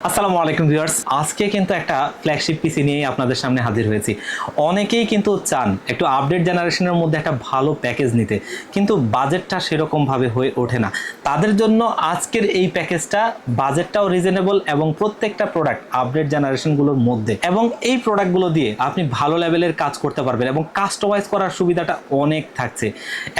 আসসালামু আলাইকুম ভিউয়ার্স, আজকে কিন্তু একটা ফ্ল্যাগশিপ পিসি নিয়ে আপনাদের সামনে হাজির হয়েছি। অনেকেই কিন্তু চান একটু আপডেট জেনারেশনের মধ্যে একটা ভালো প্যাকেজ নিতে, কিন্তু বাজেটটা সেরকম ভাবে হয়ে ওঠে না। তাদের জন্য আজকের এই প্যাকেজটা বাজেটটাও রিজনেবল এবং প্রত্যেকটা প্রোডাক্ট আপডেট জেনারেশনগুলোর মধ্যে, এবং এই প্রোডাক্টগুলো দিয়ে আপনি ভালো লেভেলের কাজ করতে পারবেন এবং কাস্টমাইজ করার সুবিধাটা অনেক থাকছে।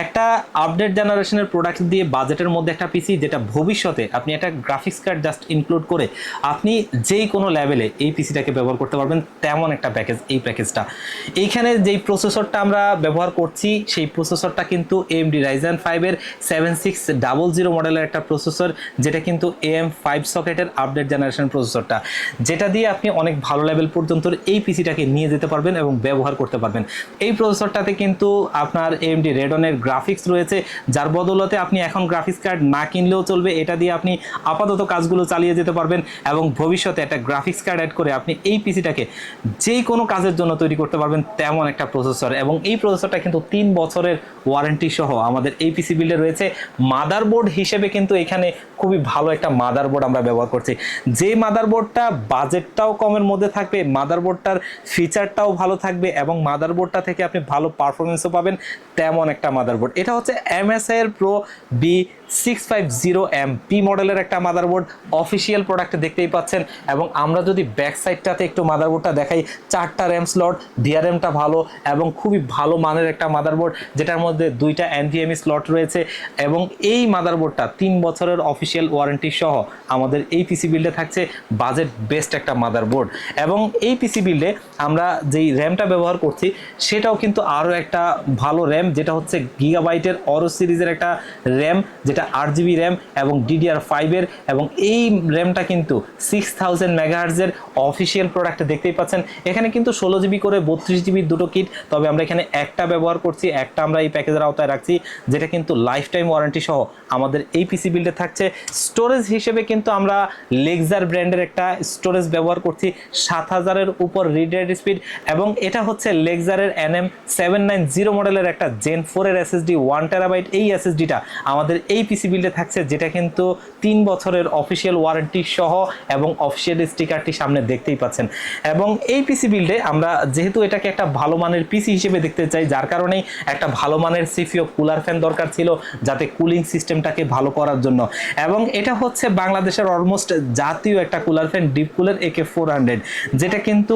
একটা আপডেট জেনারেশনের প্রোডাক্ট দিয়ে বাজেটের মধ্যে একটা পিসি, যেটা ভবিষ্যতে আপনি একটা গ্রাফিক্স কার্ড জাস্ট ইনক্লুড করে আপনি যেই কোনো লেভেলে এই পিসিটাকে ব্যবহার করতে পারবেন, তেমন একটা প্যাকেজ এই প্যাকেজটা। এইখানে যেই প্রসেসরটা আমরা ব্যবহার করছি সেই প্রসেসরটা কিন্তু AMD Ryzen 5 এর 7600 মডেলের একটা প্রসেসর, যেটা কিন্তু AM5 সকেটের আপডেট জেনারেশন প্রসেসরটা, যেটা দিয়ে আপনি অনেক ভালো লেভেল পর্যন্ত এই পিসিটাকে নিয়ে যেতে পারবেন এবং ব্যবহার করতে পারবেন। এই প্রসেসরটাতে কিন্তু আপনার AMD Radeon-এর গ্রাফিক্স রয়েছে, যার বদৌলতে আপনি এখন গ্রাফিক্স কার্ড না কিনলেও চলবে। এটা দিয়ে আপনি আপাতত কাজগুলো চালিয়ে যেতে পারবেন এবং ভবিষ্যতে একটা গ্রাফিক্স কার্ড অ্যাড করে আপনি এই পিসিটাকে যে কোনো কাজের জন্য তৈরি করতে পারবেন, তেমন একটা প্রসেসর। এবং এই প্রসেসরটা কিন্তু 3 বছরের ওয়ারেন্টি সহ আমাদের এই পিসি বিল্ডে রয়েছে। মাদারবোর্ড হিসেবে কিন্তু এখানে খুবই ভালো একটা মাদারবোর্ড আমরা ব্যবহার করছি, যে মাদারবোর্ডটা বাজেটটাও কমের মধ্যে থাকবে, মাদারবোর্ডটার ফিচারটাও ভালো থাকবে এবং মাদারবোর্ডটা থেকে আপনি ভালো পারফরমেন্সও পাবেন, তেমন একটা মাদারবোর্ড। এটা হচ্ছে MSI এর Pro B650MP মডেলের একটা মাদারবোর্ড, অফিসিয়াল প্রোডাক্ট দেখতেই পাচ্ছেন। এবং আমরা যদি ব্যাক সাইডটাতে একটু মাদারবোর্ডটা দেখাই, 4টা র্যাম স্লট, DRAMটা ভালো এবং খুবই ভালো মানের একটা মাদারবোর্ড, যেটার মধ্যে 2টা NVMe স্লট রয়েছে। এবং এই মাদারবোর্ডটা 3 বছরের অফিসিয়াল ওয়ারেন্টি সহ আমাদের এই পিসি বিল্ডে থাকছে, বাজেট বেস্ট একটা মাদারবোর্ড। এবং এই পিসি বিল্ডে আমরা যেই র্যামটা ব্যবহার করছি সেটাও কিন্তু আরও একটা ভালো র্যাম, যেটা হচ্ছে গিগাবাইটের অরো সিরিজের একটা র্যাম, যেটা 8GB র্যাম এবং DDR5 এর। এবং এই র্যামটা কিন্তু 6000 মেগাহার্জের অফিসিয়াল প্রোডাক্ট দেখতেই পাচ্ছেন। এখানে কিন্তু 16GB করে 32GB দুটো কিট, তবে আমরা এখানে একটা ব্যবহার করছি, একটা আমরা এই প্যাকেজের আওতায় রাখছি, যেটা কিন্তু লাইফ টাইম ওয়ারেন্টি সহ আমাদের এই পিসি বিল্ডে থাকছে। স্টোরেজ হিসেবে কিন্তু আমরা লেক্সার ব্র্যান্ডের একটা স্টোরেজ ব্যবহার করছি, 7000-এর উপর রিড রাইট স্পিড, এবং এটা হচ্ছে লেক্সারের NM790 মডেলের একটা Gen 4 এর SSD 1TB। এই SSDটা আমাদের এই পিসি বিল্ডে থাকছে, যেটা কিন্তু 3 বছরের অফিসিয়াল ওয়ারেন্টি সহ এবং অফিসিয়াল স্টিকারটি সামনে দেখতেই পাচ্ছেন। এবং এই পিসি বিল্ডে আমরা যেহেতু এটাকে একটা ভালো মানের পিসি হিসেবে দেখতে চাই, যার কারণেই একটা ভালো মানের সিপিইউ কুলার ফ্যান দরকার ছিল, যাতে কুলিং সিস্টেমটাকে ভালো করার জন্য। এবং এটা হচ্ছে বাংলাদেশের অলমোস্ট জাতীয় একটা cooler fan, deep cooler AK400, যেটা কিন্তু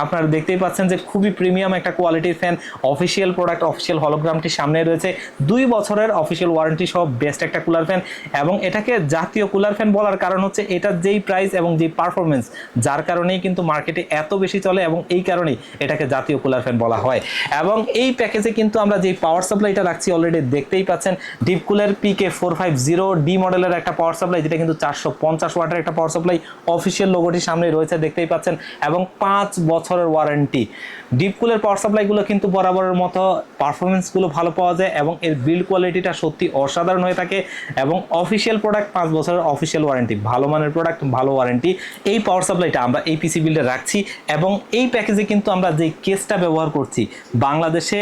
আপনারা দেখতেই পাচ্ছেন যে খুবই প্রিমিয়াম একটা কোয়ালিটির ফ্যান। অফিসিয়াল প্রোডাক্ট, অফিসিয়াল হলোগ্রামটি সামনে রয়েছে, 2 বছরের অফিসিয়াল ওয়ারেন্টি সহ বেস্ট একটা কুলার ফ্যান। এবং এটাকে জাতীয় কুলার ফ্যান বলার কারণ হচ্ছে এটার যেই প্রাইস এবং যেই পারফরমেন্স, যার কারণেই কিন্তু মার্কেটে এত বেশি চলে এবং এই কারণেই এটাকে জাতীয় কুলার ফ্যান বলা হয়। এবং এই প্যাকেজে কিন্তু আমরা যেই পাওয়ার সাপ্লাইটা রাখছি অলরেডি দেখতেই পাচ্ছেন, ডিপ কুলার PK450D মডেলের একটা পাওয়ার সাপ্লাই, যেটা কিন্তু 450 ওয়াটের একটা পাওয়ার সাপ্লাই, অফিসিয়াল লোগোটি সামনে রয়েছে দেখতেই পাচ্ছেন, এবং 5 বছরের ওয়ারেন্টি। ডিপ কুলার পাওয়ার সাপ্লাইগুলো কিন্তু বরাবরের মতো পারফরমেন্সগুলো ভালো পাওয়া যায় এবং এর বিল্ড কোয়ালিটিটা সত্যি অসাধারণ হয়ে থাকে। এবং অফিসিয়াল প্রোডাক্ট 5 বছরের অফিসিয়াল ওয়ারেন্টি, ভালো মানের প্রোডাক্ট, ভালো ওয়ারেন্টি। এই পাওয়ার সাপ্লাইটা আমরা এই পিসি বিল্ডে রাখছি। এবং এই প্যাকেজে কিন্তু আমরা যেই কেসটা ব্যবহার করছি, বাংলাদেশে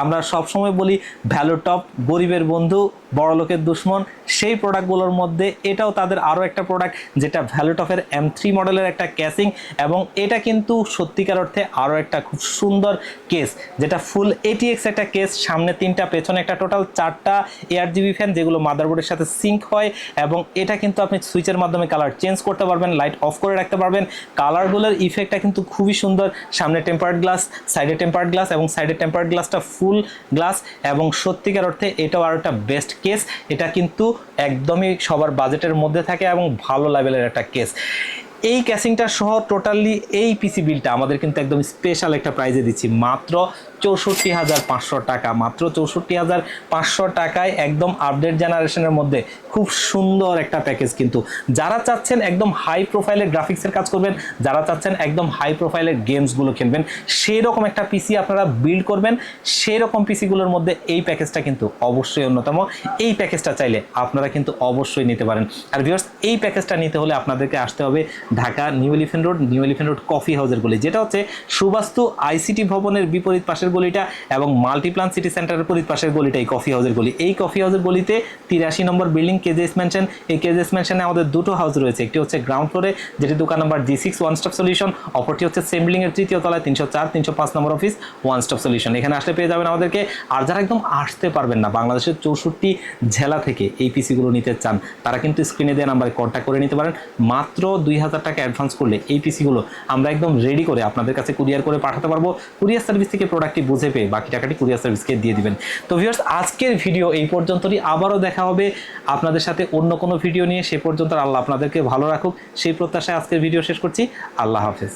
আমরা সবসময় বলি ভ্যালুটপ গরিবের বন্ধু, বড়লোকের দুশ্মন, সেই প্রোডাক্টগুলোর মধ্যে এটাও তাদের আরও একটা প্রোডাক্ট, যেটা ভ্যালুটপের M3 মডেলের একটা ক্যাসিং। এবং এটা কিন্তু সত্যিকার অর্থে আরও একটা খুব সুন্দর কেস, যেটা ফুল ATX একটা কেস, সামনে 3টা, পেছনে একটা, টোটাল 4টা ARGB ফ্যান, যেগুলো মাদারবোর্ডের সাথে সিঙ্ক হয়। এবং এটা কিন্তু আপনি সুইচের মাধ্যমে কালার চেঞ্জ করতে পারবেন, লাইট অফ করে রাখতে পারবেন। কালারগুলোর ইফেক্টটা কিন্তু খুবই সুন্দর, সামনে টেম্পার্ড গ্লাস, সাইডে টেম্পার্ড গ্লাস, এবং সাইডে টেম্পার্ড গ্লাসটা ফুল গ্লাস। এবং সত্যিকার অর্থে এটাও আর একটা বেস্ট কেস, এটা কিন্তু একদমই সবার বাজেটের মধ্যে থাকে এবং ভালো লেভেলের একটা কেস। এই ক্যাসিংটা সহ টোটালি এই পিসি বিলটা আমাদের কিন্তু একদম স্পেশাল একটা প্রাইজে দিচ্ছি, মাত্র 64,500 টাকা। মাত্র 64,500 টাকায় একদম আপডেট জেনারেশনের মধ্যে খুব সুন্দর একটা প্যাকেজ। কিন্তু যারা চাচ্ছেন একদম হাই প্রোফাইলের গ্রাফিক্সের কাজ করবেন, যারা চাচ্ছেন একদম হাই প্রোফাইলের গেমসগুলো খেলবেন, সেই রকম একটা পিসি আপনারা বিল্ড করবেন, সেই রকম পিসিগুলোর মধ্যে এই প্যাকেজটা কিন্তু অবশ্যই অন্যতম। এই প্যাকেজটা চাইলে আপনারা কিন্তু অবশ্যই নিতে পারেন। আর ভিউয়ার্স, এই প্যাকেজটা নিতে হলে আপনাদেরকে আসতে হবে Dhaka new elephant road coffee হাউসের গলি, যেটা হচ্ছে সুবাস্তু আইসিটি ভবনের বিপরীত পাশের গলিটা এবং মাল্টিপ্লান সিটি সেন্টারের বিপরীত পাশের গলিটা এই কফি হাউসের গলি। এই কফি হাউসের গলিতে 83 নম্বর বিল্ডিং কেজেএস ম্যানশন। এই কেজেএস ম্যানশনে আমাদের দুটো হাউস রয়েছে, একটি হচ্ছে গ্রাউন্ড ফ্লোরে যেটি দোকান number G6 one stop solution, অপরটি হচ্ছে সেম বিল্ডিং এর তৃতীয় তলায় 304 305 নম্বর অফিস ওয়ান স্টপ সলিউশন। এখানে আসলে পেয়ে যাবেন আমাদেরকে। আর যারা একদম আসতে পারবেন না, বাংলাদেশের 64 জেলা থেকে এই পিসিগুলো নিতে চান, তারা কিন্তু স্ক্রিনে দেওয়া নাম্বারে কন্ট্যাক্ট করে নিতে পারেন। মাত্র 2000 টাকা অ্যাডভান্স করলে এই পিসিগুলো আমরা একদম রেডি করে আপনাদের কাছে কুরিয়ার করে পাঠাতে পারবো। কুরিয়ার সার্ভিস থেকে প্রোডাক্টটি বুঝে পেয়ে বাকি টাকাটি কুরিয়ার সার্ভিসকে দিয়ে দিবেন। তো ভিউয়ার্স, আজকের ভিডিও এই পর্যন্তই। আবারও দেখা হবে আপনাদের সাথে অন্য কোনো ভিডিও নিয়ে। সে পর্যন্ত আল্লাহ আপনাদেরকে ভালো রাখুক সেই প্রত্যাশায় আজকের ভিডিও শেষ করছি। আল্লাহ হাফেজ।